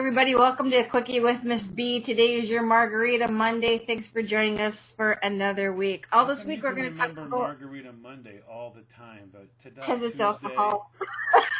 everybody. Welcome to Quickie with Miss B. Today is your Margarita Monday. Thanks for joining us for another week. How This come week you we're can going to talk remember about Margarita Monday all the time, but Tada because it's Tuesday, alcohol.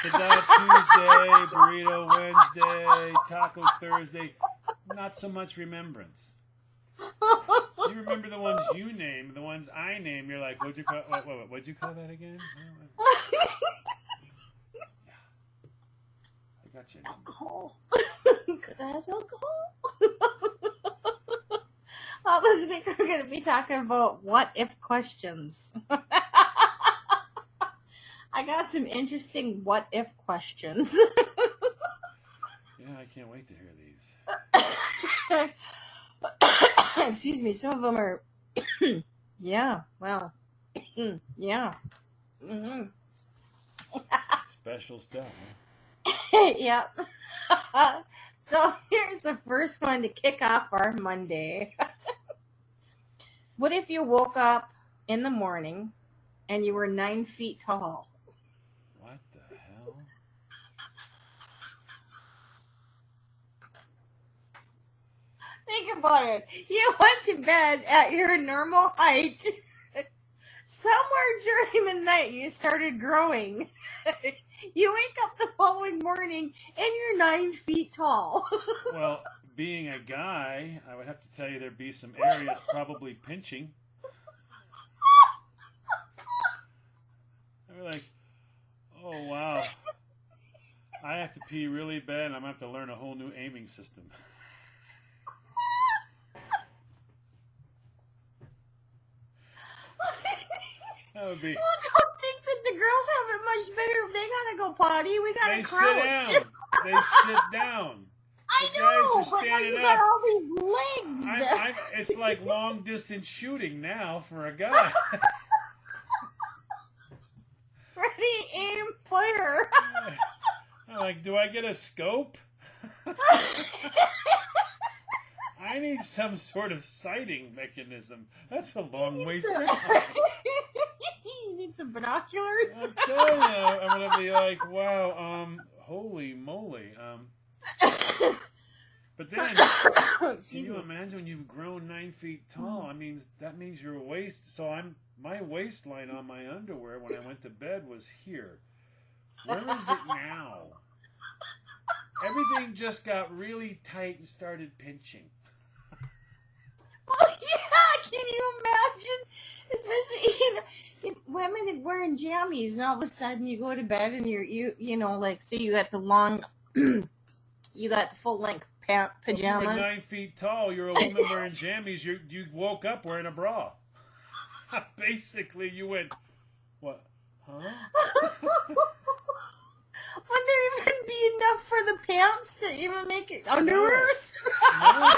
Tada Tuesday, Burrito Wednesday, Taco Thursday, not so much remembrance. You remember the ones you name, the ones I name. You're like, what'd you call that again? I got you. Alcohol. Because it has alcohol. This week we're going to be talking about what if questions. I got some interesting what if questions. Yeah, I can't wait to hear these. Excuse me, some of them are, yeah, well, yeah. Mm-hmm. Special stuff, huh? Yep. So here's the first one to kick off our Monday. What if you woke up in the morning and you were 9 feet tall? What the hell? Think about it. You went to bed at your normal height. Somewhere during the night you started growing. You wake up the following morning and you're 9 feet tall. Well, being a guy, I would have to tell you there'd be some areas probably pinching. I'd be like, oh wow, I have to pee really bad and I'm going to have to learn a whole new aiming system. That would be... Well, don't think that the girls have it much better if they gotta go potty. We gotta They crouch. sit down. They sit down. I The know, guys are but like standing you got up. all these legs. It's like long distance shooting now for a guy. Ready, aim, fire. I'm like, do I get a scope? I need some sort of sighting mechanism. That's a long way to You need some binoculars. I'm telling you, I'm gonna be like, wow, holy moly, But then, can you imagine when you've grown 9 feet tall? I mean, that means your waist. So my waistline on my underwear when I went to bed was here. Where is it now? Everything just got really tight and started pinching. Oh yeah, can you imagine? Especially women wearing jammies, and all of a sudden you go to bed and you know, like say you got the long, you got the full length pajamas. If you were 9 feet tall, you're a woman wearing jammies. You woke up wearing a bra. Basically, you went, what? Huh? Would there even be enough for the pants to even make it underwears? No.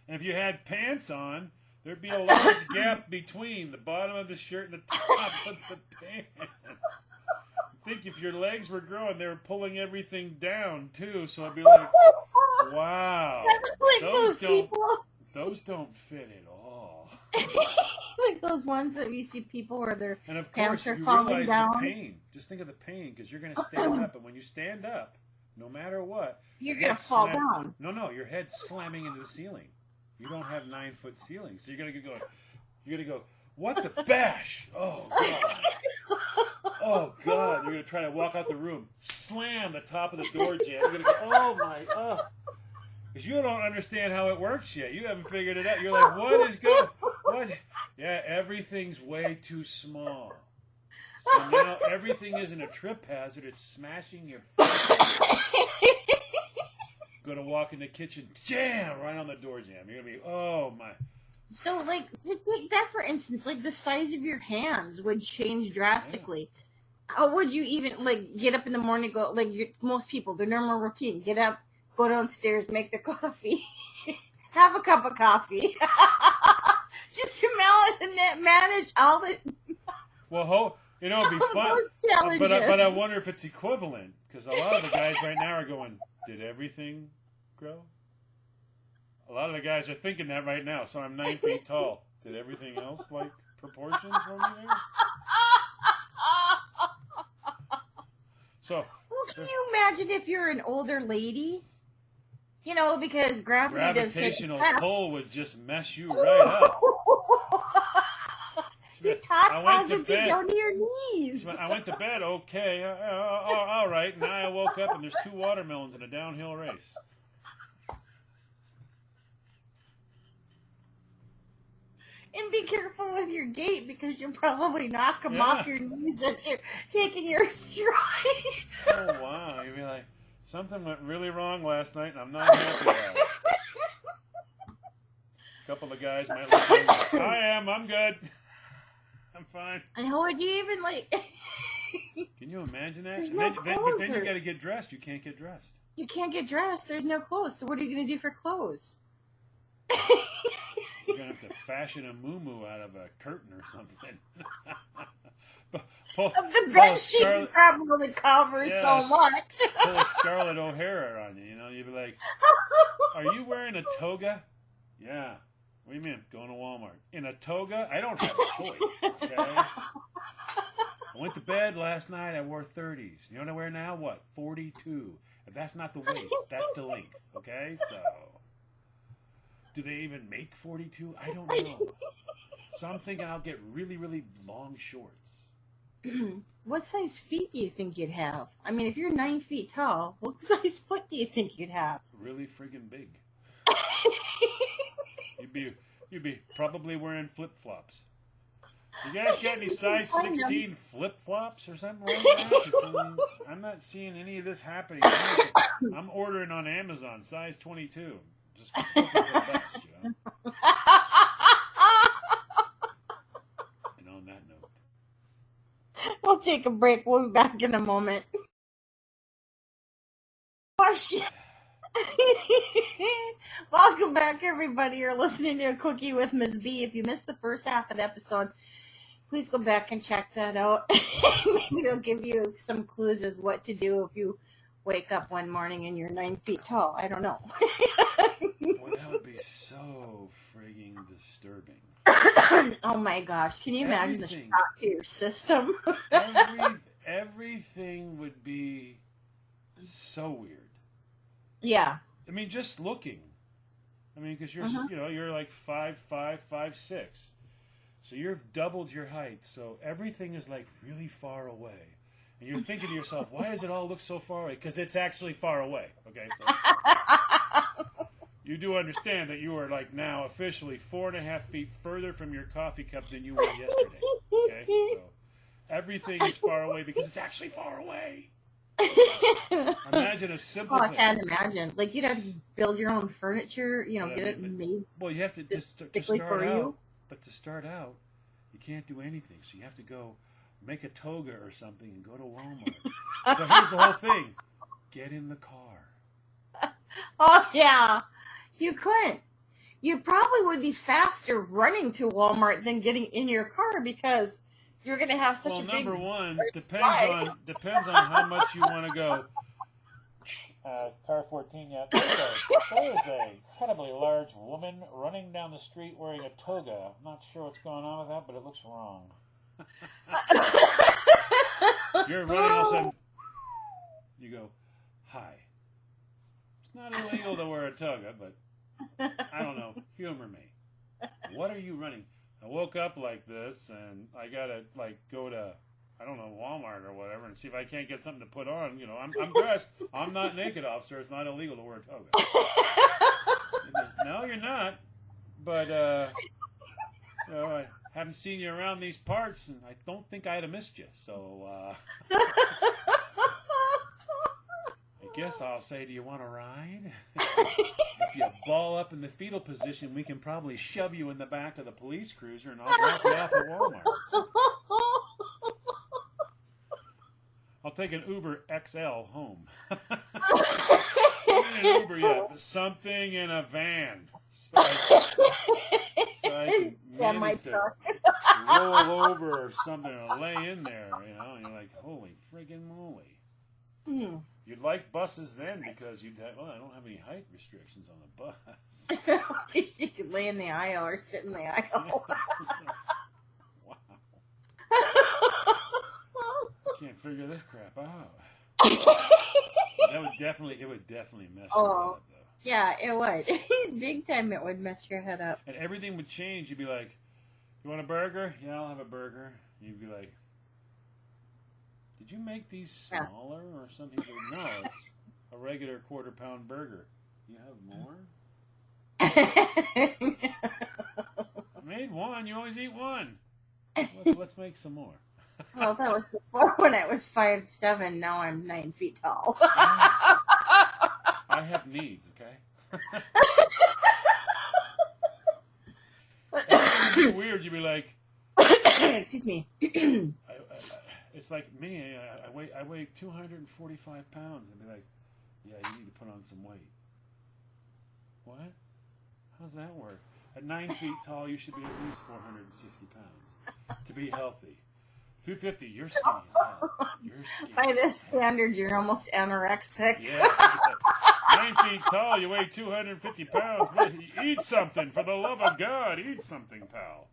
And if you had pants on, there'd be a large gap between the bottom of the shirt and the top of the pants. I think if your legs were growing, they were pulling everything down too. So I'd be like, wow, Like those don't fit at all. like those ones that you see people where their And of pants course, are you falling realize down. the pain. Just think of the pain because you're going to stand up, and when you stand up, no matter what, You're your gonna head's fall down. No, your head's slamming into the ceiling. You don't have 9 foot ceilings, so you're gonna go. What the bash? Oh god! Oh god! You're gonna try to walk out the room, slam the top of the door jam. You're gonna go, oh my, because you don't understand how it works yet. You haven't figured it out. You're like, what is going? What? Yeah, everything's way too small. So now everything isn't a trip hazard. It's smashing your face. Go to walk in the kitchen, jam right on the door jam. You're gonna be, oh my. So, like, just take that for instance. Like, the size of your hands would change drastically. Yeah. How would you even like get up in the morning? Go like most people, their normal routine: get up, go downstairs, make their coffee, have a cup of coffee, just to manage all the. Well, it'd be fun, but I wonder if it's equivalent because a lot of the guys right now are going, did everything grow? A lot of the guys are thinking that right now. So I'm 9 feet tall. Did everything else like proportions for me there? So Well, can you imagine if you're an older lady? You know, because gravity does take Gravitational pull would just mess you right up. Your I went tatas to would be bed. down to your knees. I went to bed, okay, all right. Now I woke up and there's 2 watermelons in a downhill race. And be careful with your gait because you'll probably knock them Yeah. off your knees as you're taking your stride. Oh, wow. You'd be like, something went really wrong last night and I'm not happy about it. A couple of guys might look at me like, I'm good. I'm fine. And how would you even, like... Can you imagine that? There's And no then, but then you clothes. got to get dressed. You can't get dressed. You can't get dressed. There's no clothes. So what are you going to do for clothes? You're going to have to fashion a muumuu out of a curtain or something. Pull The bed sheet would probably cover so much. Pull a Scarlett O'Hara on you, you know. You'd be like, are you wearing a toga? Yeah. What do you mean? Going to Walmart. In a toga? I don't have a choice, okay? I went to bed last night. I wore 30s. You know what I wear now? What? 42. And that's not the waist. That's the length, okay? So, do they even make 42? I don't know. So I'm thinking I'll get really, really long shorts. What size feet do you think you'd have? I mean, if you're 9 feet tall, what size foot do you think you'd have? Really friggin' big. You'd be probably wearing flip-flops. You guys got any size 16 flip-flops or something like that? 'Cause, I'm not seeing any of this happening. I'm ordering on Amazon, size 22. Just looking for the best, you know? And on that note, We'll take a break. We'll be back in a moment. Question. Welcome back, everybody. You're listening to A Quickie with Ms. B. If you missed the first half of the episode, please go back and check that out. Maybe it'll give you some clues as what to do if you wake up one morning and you're 9 feet tall. I don't know. boy, that would be so frigging disturbing. Oh my gosh. Can you imagine the Everything. shock to your system? Everything would be so weird. Yeah. I mean, just looking. I mean, because you're, Mhm. you know, you're like 5'5", 5'6", so you've doubled your height. So everything is like really far away, and you're thinking to yourself, "Why does it all look so far away?" Because it's actually far away. Okay, so you do understand that you are like now officially 4.5 feet further from your coffee cup than you were yesterday. Okay, so everything is far away because it's actually far away. Imagine a simple Oh, I thing. can't imagine. Like, you'd have to build your own furniture, you know, But I get it mean, made Well, you have to just to specifically start for out. you. But to start out, you can't do anything. So you have to go make a toga or something and go to Walmart. But here's the whole thing: get in the car. Oh, yeah. You couldn't. You probably would be faster running to Walmart than getting in your car because you're going to have such Well, a big... number one Right. depends on how much you want to go. Car 14, yeah. There is an incredibly large woman running down the street wearing a toga. I'm not sure what's going on with that, but it looks wrong. You're running, all of a sudden, you go, hi. It's not illegal to wear a toga, but I don't know, humor me. What are you running? I woke up like this, and I gotta, like, go to, I don't know, Walmart or whatever, and see if I can't get something to put on. You know, I'm dressed. I'm not naked, officer. It's not illegal to wear a toga. No, you're not. But, you know, I haven't seen you around these parts, and I don't think I'd have missed you. So, I guess I'll say, do you want to ride? If you ball up in the fetal position, we can probably shove you in the back of the police cruiser, and I'll drop you off at Walmart. I'll take an Uber XL home. Not an Uber yet, but something in a van. So I can Yeah, my manage to truck. roll over or something or lay in there, you know, and you're like, holy friggin' moly. Hmm. You'd like buses then because you'd have, well, I don't have any height restrictions on the bus. You could lay in the aisle or sit in the aisle. Wow. I can't figure this crap out. It would definitely mess your Oh. head up, though. Yeah, it would. Big time it would mess your head up. And everything would change. You'd be like, "You want a burger? Yeah, I'll have a burger." You'd be like, "Did you make these smaller or something?" He'd go, "No, it's a regular quarter-pound burger. You have more?" I made one. You always eat one. Let's make some more. Well, that was before when I was 5'7". Now I'm 9 feet tall. I have needs, okay? It'd be weird. You'd be like, Excuse me. it's like me. I weigh 245 pounds. I'd be like, yeah, you need to put on some weight. What? How's that work? At 9 feet tall, you should be at least 460 pounds to be healthy. 250, you're skinny as hell. You're skinny. By this standard, you're almost anorexic. Yeah. 9 feet tall, you weigh 250 pounds. Eat something, for the love of God. Eat something, pal.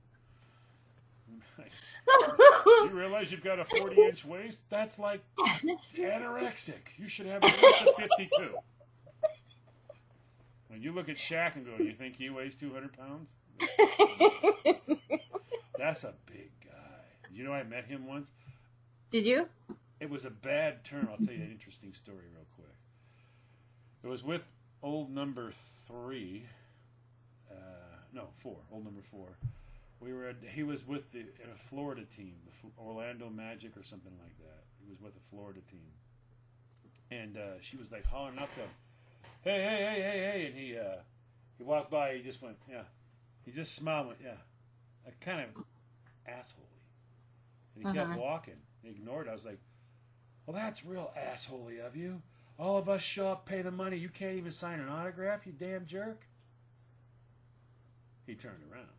You realize you've got a 40-inch waist? That's like anorexic. You should have at least a 52. When you look at Shaq and go, you think he weighs 200 pounds? That's a big guy. You know, I met him once. Did you? It was a bad turn. I'll tell you an interesting story real quick. It was with old number 3. No, 4. Old number 4. He was with in a Florida team, the Orlando Magic or something like that. He was with a Florida team. And she was like hollering up to him, "Hey, hey, hey, hey, hey." And he walked by, he just went, yeah. He just smiled and went, yeah. Kind of asshole-y. And he kept walking. He ignored it. I was like, well, that's real asshole-y of you. All of us show up, pay the money. You can't even sign an autograph, you damn jerk. He turned around.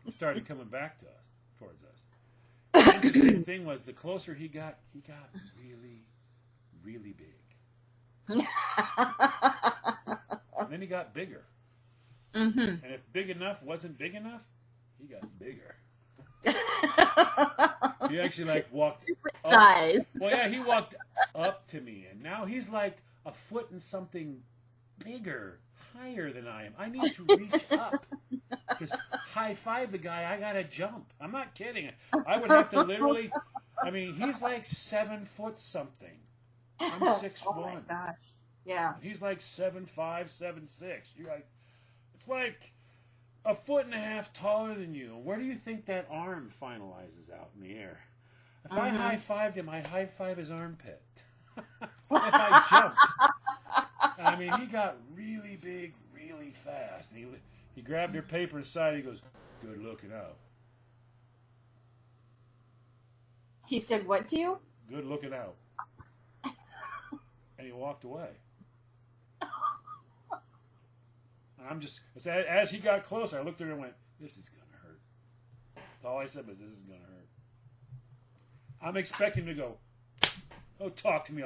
He started coming back to us, towards us. The interesting thing was, the closer he got really, really big. And then he got bigger. Mm-hmm. And if big enough wasn't big enough, he got bigger. He actually walked up. Size. Well, yeah, he walked up to me, and now he's like a foot and something bigger, higher than I am. I need to reach up to high five the guy. I gotta jump. I'm not kidding. I would have to literally. I mean, he's like 7 foot something. I'm 6'1". Oh my gosh. Yeah. He's like 7'5", 7'6". You're like, it's like a foot and a half taller than you. Where do you think that arm finalizes out in the air? If I high-fived him, I'd high-five his armpit. If I jumped. I mean, he got really big, really fast. And he grabbed her paper aside. He goes, "Good looking out." He said what to you? "Good looking out." And he walked away. I'm just, as he got closer, I looked at her and went, "This is going to hurt." That's all I said was, "This is going to hurt." I'm expecting him to go, "Oh, talk to me,"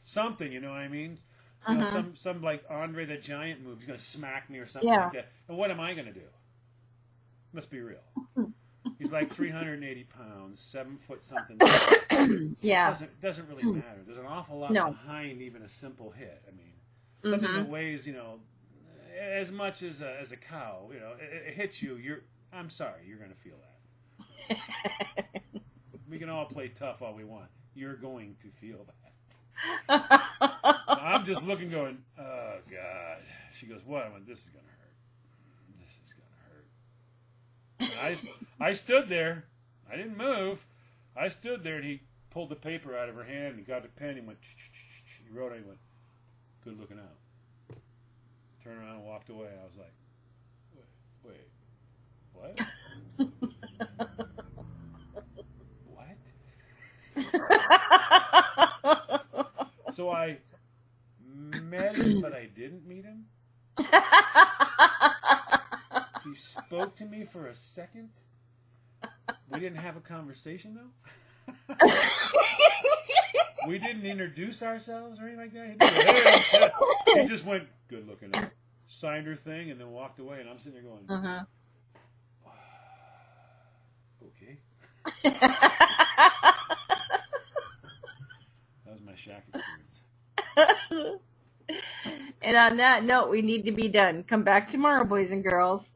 something, you know what I mean? You know, some like Andre the Giant move. He's going to smack me or something like that. And what am I going to do? Let's be real. He's like 380 pounds, 7 foot something. Yeah. Doesn't really matter. There's an awful lot behind even a simple hit. I mean, something that weighs, you know, as much as a cow, you know, it hits you. I'm sorry, you're going to feel that. We can all play tough all we want. You're going to feel that. I'm just looking, going, "Oh God." She goes, "What?" I went, "This is going to hurt. This is going to hurt." And I stood there. I didn't move. I stood there, and he pulled the paper out of her hand. And he got the pen. He went, he wrote it. He went, "Good looking out." Turned around and walked away. I was like, wait, what? What? So I met him, but I didn't meet him. He spoke to me for a second. We didn't have a conversation, though. We didn't introduce ourselves or anything like that. He just went, "Good looking out," signed her thing, and then walked away. And I'm sitting there going, okay. Shaq experience. And on that note, we need to be done. Come back tomorrow, boys and girls.